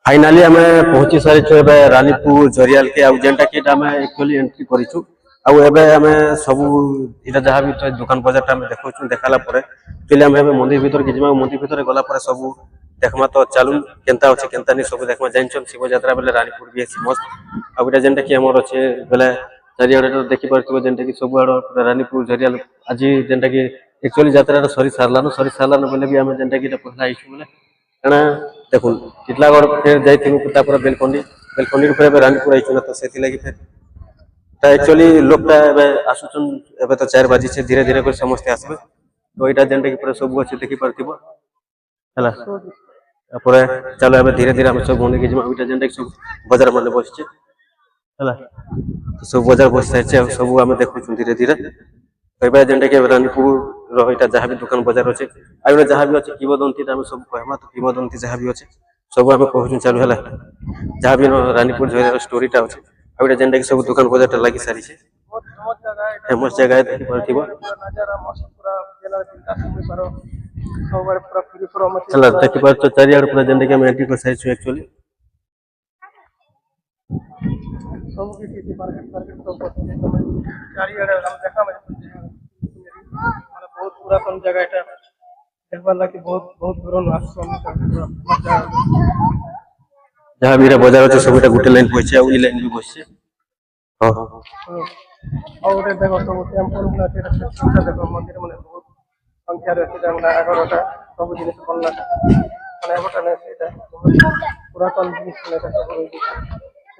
finally आम पहुंची सारी रानीपुर जरियाल के जेनटा कि एक्चुअली एंट्री करूँ आम सब इटा जहाँ भी दुकान बजार देखा देखाला मंदिर भीतर के जीवा मंदिर भीतर गला सब देखमा तो चलू केनता अच्छे केनता नहीं सब देखमा जान शिव यात्रा बेले रानीपुर भी मस्त आटा जेनटा कि आमर अच्छे बेले चारिड़े देखिपार जेनटा कि सब आड़ रानीपुर जरियाल आज जेनटा कि एक्चुअली यात्रा सरी सारान बेले भी आम जेनटा कि पहला आईसु बोले क्या देखो टिटलागढ़ फिर जापर बेलकंडी बेलकंडी फिर रानीपुर आई ना तो से फिर एक्चुअली लोकटा आसुचन एबे तो 4 बाजी से धीरे धीरे समस्ते आसबे तो यहाँ जेनटा कि पूरा सब अच्छे देखी पार्थिव है चलो एबे धीरे धीरे सब मंदिर के जीवा जेनटा कि सब बजार मान बसचे है सब बजार बस सारी सब आम देखु धीरे धीरे कहबा जेनटा कि रानीपुर रहा जहाँ भी दुकान बजार अच्छे आगे जहाँ भी अच्छे किंवदंती आम सब कहमा तो किंवदंती जहाँ भी अच्छे सब आम कहूँ चलू है जहाँ भी रानीपुर जो स्टोरीटा अच्छे आगे जेनटा कि सब दुकान बजार लगी सारी फेमस जगह देखी पार्थिव देखी पार चारिआड़ पूरा जेनटा कि एंट्री कर सारी एक्चुअली सब किसी मार्केट मार्केट सब चारिआड़ हम देखा माने बहुत पुरातन जगह এটা देखबार लागी बहुत बहुत पुरान आश्रम जहाँ भी बाजार अच्छे सब गोटे लाइन बसছে आ लाइन भी बसছে हां और देखो सब टेम्पल ना देखो मंदिर माने बहुत संख्या रे सेटा माने आगरटा सब जिनिस बनला माने एगोटा नै सेटा पुरातन जिनिस नै सब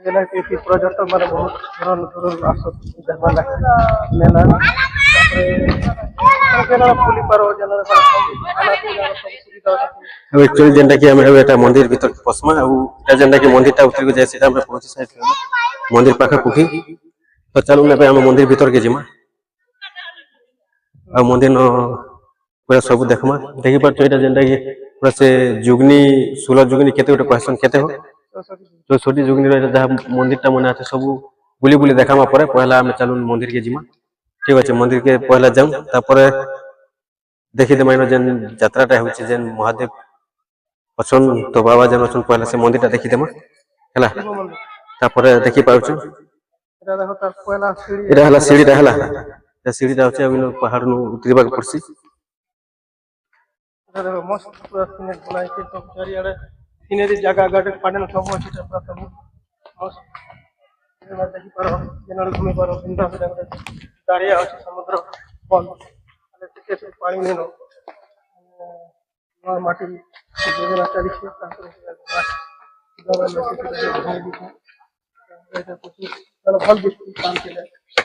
जेना कि पर्यटक माने बहुत पुरान पुरान आसो देखबार लागी मेला एक्चुअली जेनटा कि मंदिर भीतर पसमा जेनटा कि मंदिर उतर के जाए पहुंची साइड मंदिर पाखे पुखी तो चलू ना आम मंदिर भीतर के जीमा आ मंदिर पूरा सब देखमा देखी पार जेनटा कि पूरा से जुगनी 16 जुगनी केते गोटे कहसन केते हो 64 जुगनी जहाँ मंदिरटा मन अच्छे सब बुली बुली देखामा परे पहला आम चलू मंदिर के जीमा ठीक अच्छे मंदिर के पहला जाऊँ देखी देम जेन यात्राटा हो जेन महादेव अच्छा तो बाबा जेन अच्छा पहला से मंदिर देखीदेम है देखी पार्छ सीढ़ीटा है सीढ़ीटा अच्छे पहाड़ उतरवा पड़सी मस्त पूरा सीनेरी जगह गार्डन सब अच्छे देखी पार घूमी पार दाड़िया अच्छे समुद्र बंद पानी नहीं माटी योजना चलती भल दिखती